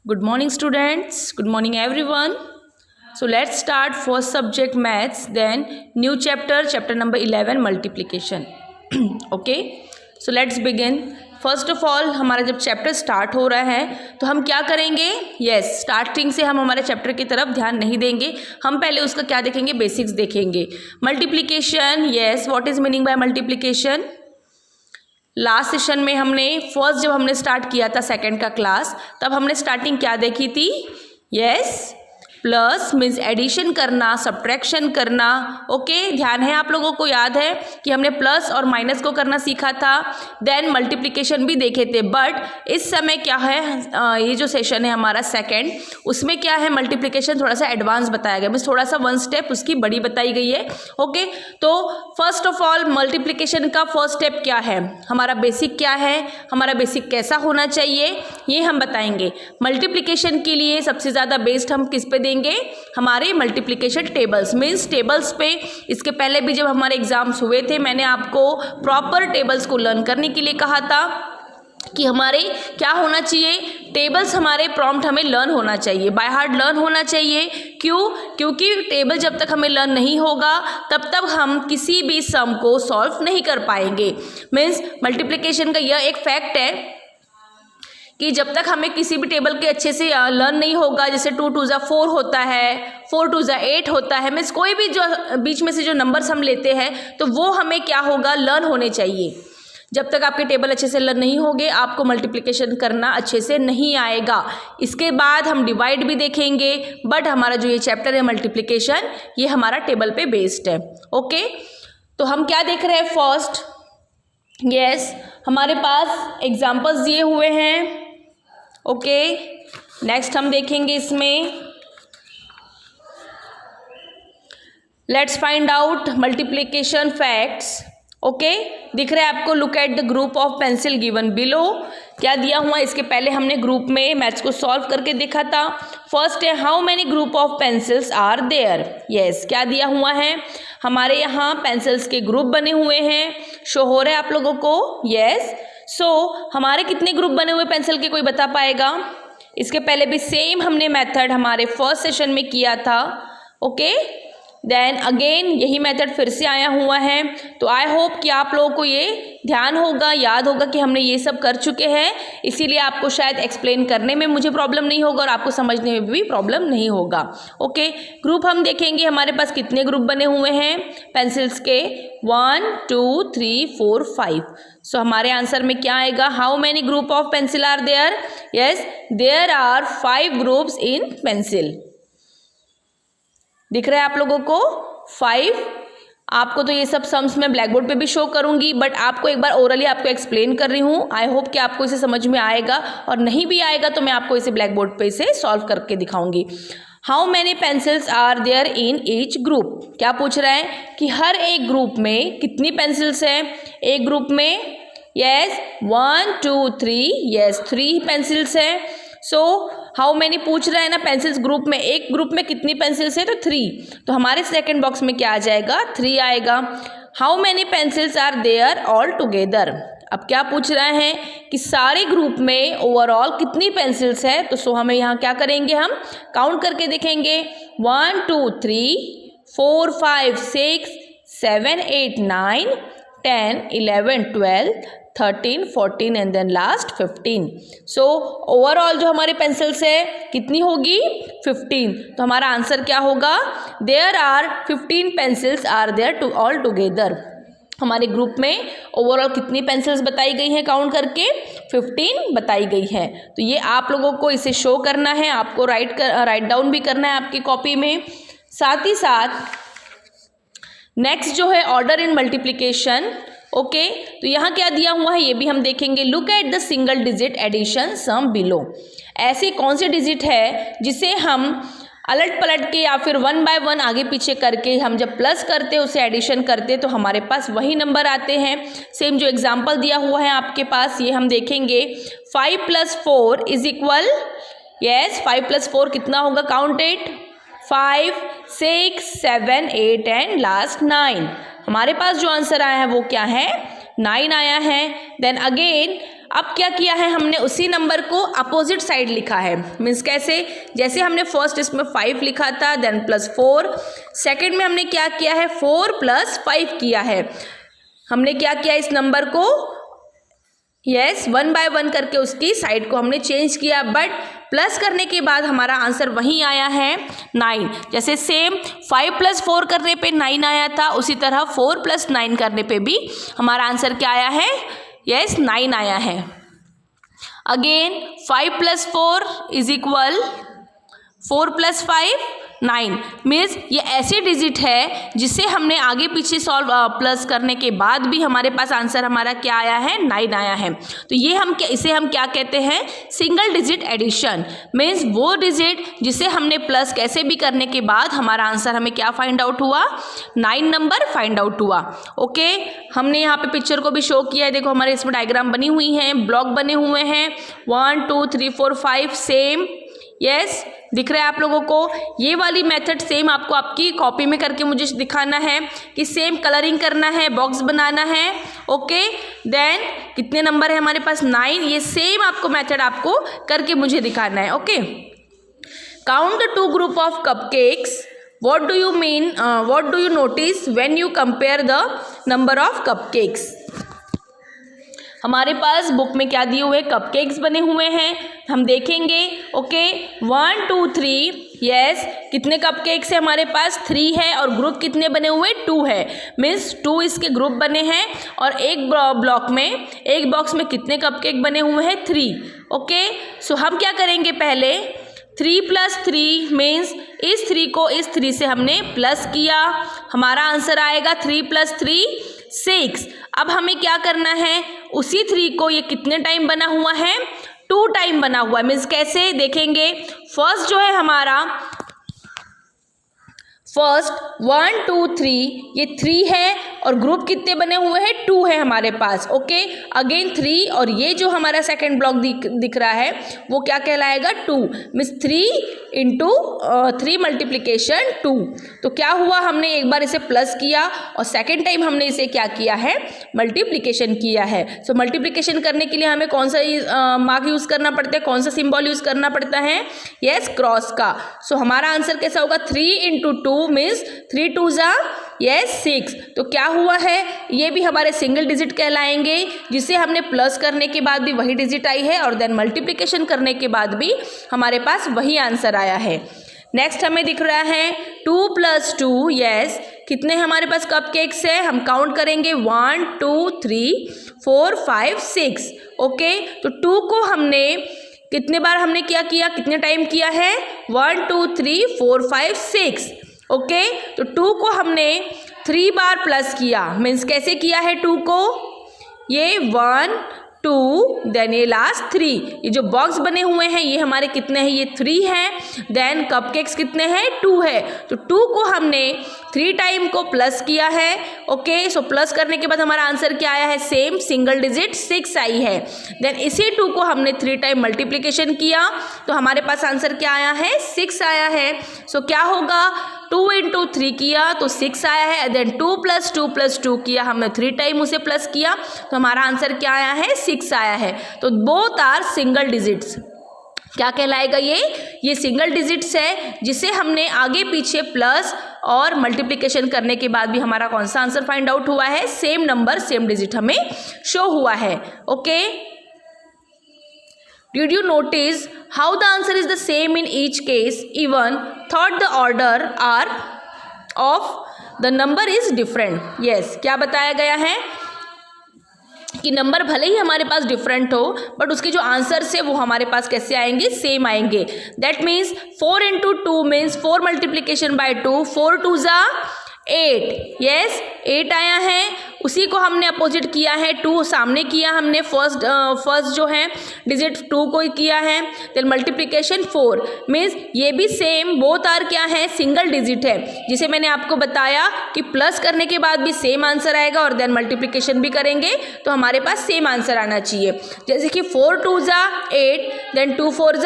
Good morning students, good morning everyone. So let's start first subject maths, then new chapter number 11 multiplication. Okay, so let's begin. First of all हमारा जब chapter start हो रहा है तो हम क्या करेंगे, यस स्टार्टिंग से हम हमारे चैप्टर की तरफ ध्यान नहीं देंगे. हम पहले उसका क्या देखेंगे, बेसिक्स देखेंगे. Multiplication, yes what is meaning bye multiplication. Last session में हमने फर्स्ट जब हमने स्टार्ट किया था सेकंड का क्लास, तब हमने स्टार्टिंग क्या देखी थी, यस प्लस मीन्स एडिशन करना, सब्ट्रैक्शन करना. ओके, ध्यान है आप लोगों को, याद है कि हमने प्लस और माइनस को करना सीखा था. देन मल्टीप्लिकेशन भी देखे थे. बट इस समय क्या है, ये जो सेशन है हमारा सेकंड, उसमें क्या है, मल्टीप्लिकेशन थोड़ा सा एडवांस बताया गया, मीन्स थोड़ा सा वन स्टेप उसकी बड़ी बताई गई है. ओके, तो फर्स्ट ऑफ ऑल मल्टीप्लिकेशन का फर्स्ट स्टेप क्या है, हमारा बेसिक क्या है, हमारा बेसिक कैसा होना चाहिए, ये हम बताएंगे. मल्टीप्लिकेशन के लिए सबसे ज़्यादा बेस्ड हम किस पे देंगे, हमारे मल्टीप्लिकेशन टेबल्स, मीन्स टेबल्स पे. इसके पहले भी जब हमारे एग्जाम्स हुए थे, मैंने आपको प्रॉपर टेबल्स को लर्न करने के लिए कहा था कि हमारे क्या होना चाहिए, टेबल्स हमारे प्रॉम्प्ट हमें लर्न होना चाहिए, बाय हार्ट लर्न होना चाहिए. क्यों, क्योंकि टेबल जब तक हमें लर्न नहीं होगा तब तक हम किसी भी सम को सॉल्व नहीं कर पाएंगे. मीन्स मल्टीप्लिकेशन का यह एक फैक्ट है कि जब तक हमें किसी भी टेबल के अच्छे से लर्न नहीं होगा, जैसे 2 2 ज़ा 4 होता है, 4 2 ज़ा 8 होता है, मीन्स कोई भी जो बीच में से जो नंबर्स हम लेते हैं तो वो हमें क्या होगा, लर्न होने चाहिए. जब तक आपके टेबल अच्छे से लर्न नहीं होंगे आपको मल्टीप्लिकेशन करना अच्छे से नहीं आएगा. इसके बाद हम डिवाइड भी देखेंगे, बट हमारा जो ये चैप्टर है मल्टीप्लिकेशन, ये हमारा टेबल पे बेस्ड है. ओके, तो हम क्या देख रहे हैं फर्स्ट, यस हमारे पास एग्जाम्पल्स दिए हुए हैं. ओके, नेक्स्ट हम देखेंगे इसमें, let's find out multiplication facts. Okay, दिख रहा है आपको, look at the group of pencil given below. क्या दिया हुआ, इसके पहले हमने ग्रुप में मैथ्स को सॉल्व करके देखा था. फर्स्ट है, how many group of pencils are there. Yes, क्या दिया हुआ है, हमारे यहाँ पेंसिल्स के ग्रुप बने हुए हैं, शो हो रहा है आप लोगों को. यस, सो हमारे कितने ग्रुप बने हुए पेंसिल के, कोई बता पाएगा. इसके पहले भी सेम हमने मेथड हमारे फर्स्ट सेशन में किया था. ओके, देन अगेन यही मेथड फिर से आया हुआ है. तो आई होप कि आप लोगों को ये ध्यान होगा, याद होगा कि हमने ये सब कर चुके हैं, इसीलिए आपको शायद एक्सप्लेन करने में मुझे प्रॉब्लम नहीं होगा और आपको समझने में भी प्रॉब्लम नहीं होगा. ओके, ग्रुप हम देखेंगे हमारे पास कितने ग्रुप बने हुए हैं पेंसिल्स के, 1 2 3 4 5. सो हमारे आंसर में क्या आएगा, how many group of pencil are there. Yes, there are 5 groups in pencil. दिख रहा है आप लोगों को 5. आपको तो ये सब सम्स मैं ब्लैक बोर्ड पे भी शो करूंगी, बट आपको एक बार ओरली आपको एक्सप्लेन कर रही हूँ. आई होप कि आपको इसे समझ में आएगा, और नहीं भी आएगा तो मैं आपको इसे ब्लैक बोर्ड पे इसे सॉल्व करके दिखाऊंगी. How many pencils are there in each group. क्या पूछ रहा है कि हर एक ग्रुप में कितनी पेंसिल्स हैं. एक ग्रुप में यस 1 2 3, यस 3 पेंसिल्स हैं. सो हाउ मैनी पूछ रहा है ना, पेंसिल्स ग्रुप में, एक ग्रुप में कितनी पेंसिल्स है, तो 3. तो हमारे सेकंड बॉक्स में क्या आ जाएगा, 3 आएगा. How many pencils are there all together. अब क्या पूछ रहा है कि सारे ग्रुप में ओवरऑल कितनी पेंसिल्स है. तो सो हमें यहाँ क्या करेंगे, हम काउंट करके देखेंगे. 1 2 3 4 5 6 7 8 9 10 11 12 13 14 and then last 15. So overall जो हमारे पेंसिल्स है कितनी होगी, 15. तो हमारा आंसर क्या होगा, there are 15 pencils are there to all together. हमारे ग्रुप में ओवरऑल कितनी पेंसिल्स बताई गई हैं, काउंट करके 15 बताई गई है. तो ये आप लोगों को इसे शो करना है, आपको राइट डाउन भी करना है आपकी कॉपी में. साथ ही साथ नेक्स्ट जो है ऑर्डर इन मल्टीप्लिकेशन. ओके, तो यहाँ क्या दिया हुआ है ये भी हम देखेंगे. Look at the single digit addition sum below. ऐसे कौन से डिजिट है जिसे हम अलट पलट के या फिर 1 बाय 1 आगे पीछे करके हम जब प्लस करते उसे एडिशन करते तो हमारे पास वही नंबर आते हैं. सेम जो एग्जाम्पल दिया हुआ है आपके पास, ये हम देखेंगे. 5 + 4 इज इक्वल, यस 5 + 4 कितना होगा, काउंट इट. 5 6 7 8 and last 9. हमारे पास जो आंसर आया है वो क्या है, 9 आया है. देन अगेन अब क्या किया है हमने, उसी नंबर को अपोजिट साइड लिखा है। मीन्स कैसे, जैसे हमने फर्स्ट इसमें 5 लिखा था, देन +4, सेकंड में हमने क्या किया है 4 + 5 किया है। हमने क्या किया इस नंबर को, यस 1 बाय 1 करके उसकी साइड को हमने चेंज किया, बट प्लस करने के बाद हमारा आंसर वही आया है 9। जैसे सेम 5 + 4 करने पे 9 आया था, उसी तरह 4 + 9 करने पे भी हमारा आंसर क्या आया है, यस 9 आया है। अगेन 5 + 4 = 4 + 5 9। मीन्स ये ऐसी डिजिट है जिसे हमने आगे पीछे सॉल्व प्लस करने के बाद भी हमारे पास आंसर हमारा क्या आया है, 9 आया है। तो ये इसे हम क्या कहते हैं, सिंगल डिजिट एडिशन। मीन्स वो डिजिट जिसे हमने प्लस कैसे भी करने के बाद हमारा आंसर हमें क्या फाइंड आउट हुआ, 9 नंबर फाइंड आउट हुआ। ओके, हमने यहाँ पे पिक्चर को भी शो किया है, देखो हमारे इसमें डायग्राम बनी हुई हैं, ब्लॉक बने हुए हैं, 1 2 3 4 5 सेम, यस दिख रहा है आप लोगों को। ये वाली मेथड सेम आपको आपकी कॉपी में करके मुझे दिखाना है कि सेम कलरिंग करना है, बॉक्स बनाना है। ओके, देन कितने नंबर है हमारे पास, 9। ये सेम आपको मेथड आपको करके मुझे दिखाना है। Okay, count the 2 group of cupcakes. What do you mean? What do you notice when you compare the number of cupcakes? हमारे पास बुक में क्या दिए हुए, कपकेक्स बने हुए हैं, हम देखेंगे। ओके, 1 2 3, यस कितने कपकेक्स है हमारे पास, 3 है, और ग्रुप कितने बने हुए, 2 है। मीन्स 2 इसके ग्रुप बने हैं, और एक ब्लॉक में, एक बॉक्स में कितने कपकेक बने हुए हैं, 3। ओके, सो हम क्या करेंगे, पहले 3 + 3 मीन्स इस 3 को इस 3 से हमने प्लस किया, हमारा आंसर आएगा 3 + 3 6। अब हमें क्या करना है, उसी 3 को ये कितने टाइम बना हुआ है, 2 टाइम बना हुआ है। मीन्स कैसे देखेंगे, फर्स्ट जो है हमारा, फर्स्ट 1 2 3, ये 3 है, और ग्रुप कितने बने हुए हैं, 2 है हमारे पास। ओके, अगेन 3, और ये जो हमारा सेकंड ब्लॉक दिख रहा है वो क्या कहलाएगा, 2। Means 3 × 3 multiplication 2। तो क्या हुआ, हमने एक बार इसे प्लस किया और सेकेंड टाइम हमने इसे क्या किया है, मल्टीप्लिकेशन किया है। सो मल्टीप्लिकेशन करने के लिए हमें कौन सा मार्क यूज़ करना पड़ता है, कौन सा सिंबल यूज़ करना पड़ता है, यस क्रॉस का। सो हमारा आंसर कैसा होगा, 3 × 2 मीन्स 3 2 यस 6। तो क्या हुआ है, ये भी हमारे सिंगल डिजिट कहलाएंगे, जिसे हमने प्लस करने के बाद भी वही डिजिट आई है, और देन मल्टीप्लिकेशन करने के बाद भी हमारे पास वही आंसर आया है। नेक्स्ट हमें दिख रहा है 2 + 2, यस कितने हमारे पास कपकेक्स है, हम काउंट करेंगे 1 2 3 4 5 6। ओके, तो 2 को हमने कितने बार हमने क्या किया, कितने टाइम किया है, 1 2 3 4 5 6। ओके, तो 2 को हमने 3 बार प्लस किया। मीन्स कैसे किया है, 2 को ये 1 2 देन ये लास्ट 3, ये जो बॉक्स बने हुए हैं ये हमारे कितने हैं, ये 3 हैं, देन कपकेक्स कितने हैं, 2 है। तो 2 को हमने 3 टाइम को प्लस किया है। ओके, सो प्लस करने के बाद हमारा आंसर क्या आया है, सेम सिंगल डिजिट 6 आई है। देन इसी 2 को हमने 3 टाइम मल्टीप्लिकेशन किया, तो हमारे पास आंसर क्या आया है, 6 आया है। सो क्या होगा, 2 × 3 किया तो 6 आया है, देन 2 + 2 + 2 किया, हमने 3 टाइम उसे प्लस किया, तो हमारा आंसर क्या आया है, 6 आया है। तो बोथ आर सिंगल डिजिट्स। क्या कहलाएगा ये सिंगल डिजिट्स है, जिसे हमने आगे पीछे प्लस और मल्टीप्लिकेशन करने के बाद भी हमारा कौन सा आंसर फाइंड आउट हुआ है, सेम नंबर सेम डिजिट हमें शो हुआ है। Okay, did you notice how the answer is the same in each case even thought the order are of the number is different? yes, क्या बताया गया है कि नंबर भले ही हमारे पास डिफरेंट हो, बट उसके जो आंसर्स है वो हमारे पास कैसे आएंगे, सेम आएंगे। That means 4 × 2 means 4 multiplication bye 2, 4 2 8, yes 8 आया है। उसी को हमने अपोजिट किया है, 2 सामने किया हमने, फर्स्ट जो है डिजिट 2 को ही किया है, देन मल्टीप्लिकेशन 4 मीन्स ये भी सेम, बोथ आर क्या है, सिंगल डिजिट है, जिसे मैंने आपको बताया कि प्लस करने के बाद भी सेम आंसर आएगा, और देन मल्टीप्लिकेशन भी करेंगे तो हमारे पास सेम आंसर आना चाहिए। जैसे कि 4 2 8, देन 2 4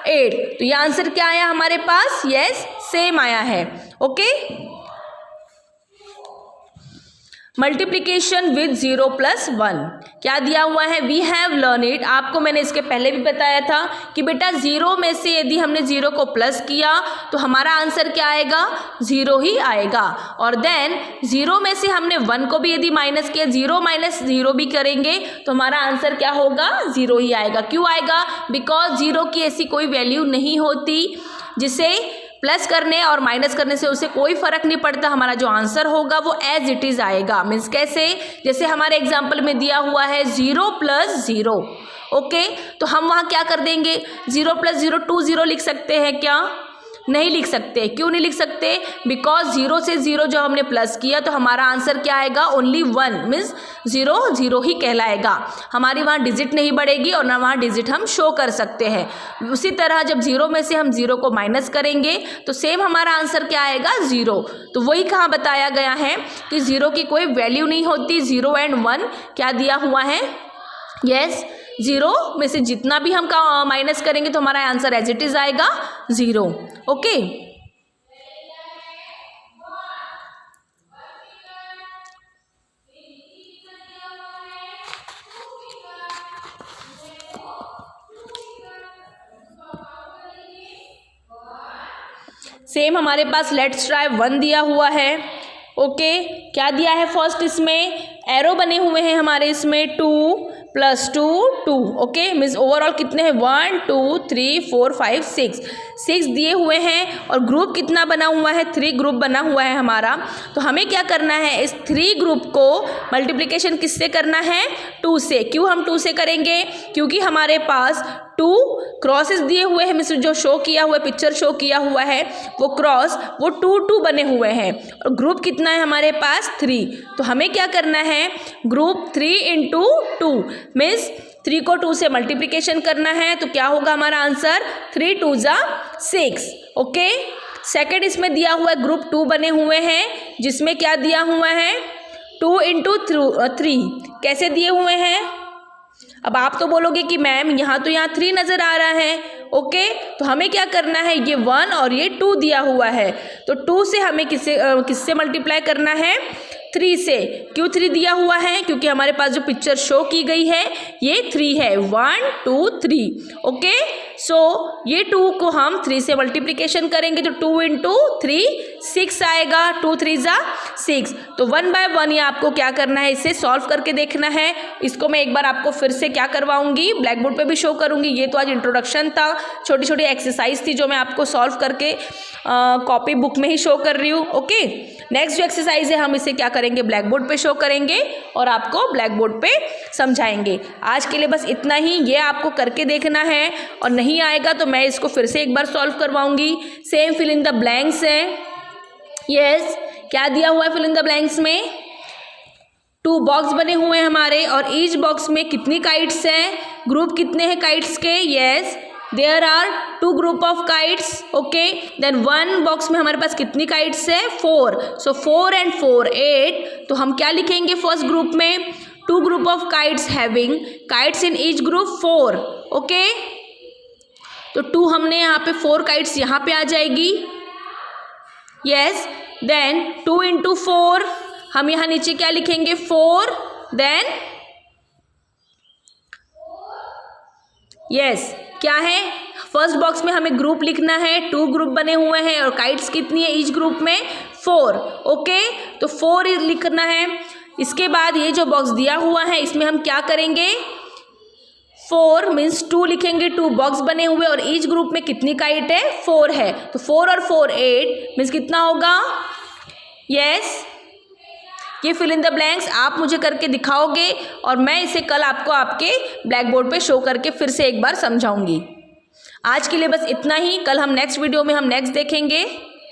8, तो ये आंसर क्या आया हमारे पास, यस सेम आया है। ओके, मल्टीप्लीकेशन विद 0 + 1 क्या दिया हुआ है, वी हैव लर्न इट। आपको मैंने इसके पहले भी बताया था कि बेटा 0 में से यदि हमने 0 को प्लस किया तो हमारा आंसर क्या आएगा, 0 ही आएगा। और देन 0 में से हमने 1 को भी यदि माइनस किया, 0 - 0 भी करेंगे तो हमारा आंसर क्या होगा, 0 ही आएगा। क्यों आएगा, बिकॉज 0 की ऐसी कोई वैल्यू नहीं होती जिसे प्लस करने और माइनस करने से उसे कोई फर्क नहीं पड़ता, हमारा जो आंसर होगा वो एज इट इज़ आएगा। मीन्स कैसे, जैसे हमारे एग्जाम्पल में दिया हुआ है 0 + 0, ओके, तो हम वहाँ क्या कर देंगे, 0 + 0 2 0 लिख सकते हैं क्या, नहीं लिख सकते। क्यों नहीं लिख सकते, बिकॉज 0 से 0 जब हमने प्लस किया तो हमारा आंसर क्या आएगा, ओनली 1, मीन्स 0 0 ही कहलाएगा। हमारी वहाँ डिजिट नहीं बढ़ेगी और ना वहाँ डिजिट हम शो कर सकते हैं। उसी तरह जब 0 में से हम 0 को माइनस करेंगे तो सेम हमारा आंसर क्या आएगा, 0। तो वही कहाँ बताया गया है कि 0 की कोई वैल्यू नहीं होती। 0 और 1 क्या दिया हुआ है, यस 0 में से जितना भी हम माइनस करेंगे तो हमारा आंसर एज इट इज आएगा 0, ओके। सेम हमारे पास लेट्स ट्राई 1 दिया हुआ है, ओके। क्या दिया है फर्स्ट, इसमें एरो बने हुए हैं हमारे, इसमें 2 + 2 2, ओके। मीन्स ओवरऑल कितने हैं, 1 2 3 4 5 6 दिए हुए हैं। और ग्रुप कितना बना हुआ है, 3 ग्रुप बना हुआ है हमारा। तो हमें क्या करना है, इस 3 ग्रुप को मल्टीप्लिकेशन किससे करना है, 2 से। क्यों हम 2 से करेंगे, क्योंकि हमारे पास 2 क्रॉसेस दिए हुए हैं, मीन्स जो शो किया हुआ है, पिक्चर शो किया हुआ है वो क्रॉस, वो 2 2 बने हुए हैं। और ग्रुप कितना है हमारे पास, 3। तो हमें क्या करना है, ग्रुप 3 × 2 मीन्स 3 को 2 से मल्टीप्लिकेशन करना है। तो क्या होगा हमारा आंसर, 3 2 = 6, ओके। सेकेंड इसमें दिया हुआ है, ग्रुप 2 बने हुए हैं जिसमें क्या दिया हुआ है, 2 × 3 कैसे दिए हुए हैं। अब आप तो बोलोगे कि मैम यहाँ 3 नज़र आ रहा है, ओके। तो हमें क्या करना है, ये 1 और ये 2 दिया हुआ है, तो 2 से हमें किससे मल्टीप्लाई करना है, 3 से। क्यों 3 दिया हुआ है, क्योंकि हमारे पास जो पिक्चर शो की गई है ये 3 है, 1 2 3, ओके। सो ये 2 को हम 3 से मल्टीप्लिकेशन करेंगे तो 2 × 3 6 आएगा, 2 3 = 6। तो 1 बाय 1 ये आपको क्या करना है, इसे सॉल्व करके देखना है। इसको मैं एक बार आपको फिर से क्या करवाऊंगी, ब्लैक बोर्ड पे भी शो करूंगी। ये तो आज इंट्रोडक्शन था, छोटी छोटी एक्सरसाइज थी जो मैं आपको सॉल्व करके कॉपी बुक में ही शो कर रही हूँ, ओके। नेक्स्ट जो एक्सरसाइज है हम इसे क्या करेंगे, ब्लैक बोर्ड पे शो करेंगे और आपको ब्लैक बोर्ड पे समझाएंगे। आज के लिए बस इतना ही, ये आपको करके देखना है और नहीं आएगा तो मैं इसको फिर से एक बार सॉल्व करवाऊंगी। Same fill in the blanks है, यस। क्या दिया हुआ है फिल इन द ब्लैंक्स में, 2 बॉक्स बने हुए हैं हमारे और ईच बॉक्स में कितनी काइट्स हैं, ग्रुप कितने हैं काइट्स के, yes there are 2 group of kites, okay। then 1 box में हमारे पास कितनी kites है, 4। so 4 and 4 8। तो हम क्या लिखेंगे फर्स्ट ग्रुप में, 2 group of kites having kites in each group 4, okay। तो 2 हमने यहाँ पे 4 kites यहाँ पे आ जाएगी, yes। then 2 × 4 हम यहाँ नीचे क्या लिखेंगे, 4। then yes क्या है, फर्स्ट बॉक्स में हमें ग्रुप लिखना है, 2 ग्रुप बने हुए हैं और काइट्स कितनी है ईच ग्रुप में, 4, ओके। तो 4 लिखना है। इसके बाद ये जो बॉक्स दिया हुआ है इसमें हम क्या करेंगे, 4 मीन्स 2 लिखेंगे, 2 बॉक्स बने हुए और ईच ग्रुप में कितनी काइट है, 4 है। तो 4 और 4 8 मीन्स कितना होगा, यस। ये फिल इन द ब्लैंक्स आप मुझे करके दिखाओगे और मैं इसे कल आपको आपके ब्लैक बोर्ड पे शो करके फिर से एक बार समझाऊंगी। आज के लिए बस इतना ही, कल हम नेक्स्ट वीडियो में हम नेक्स्ट देखेंगे।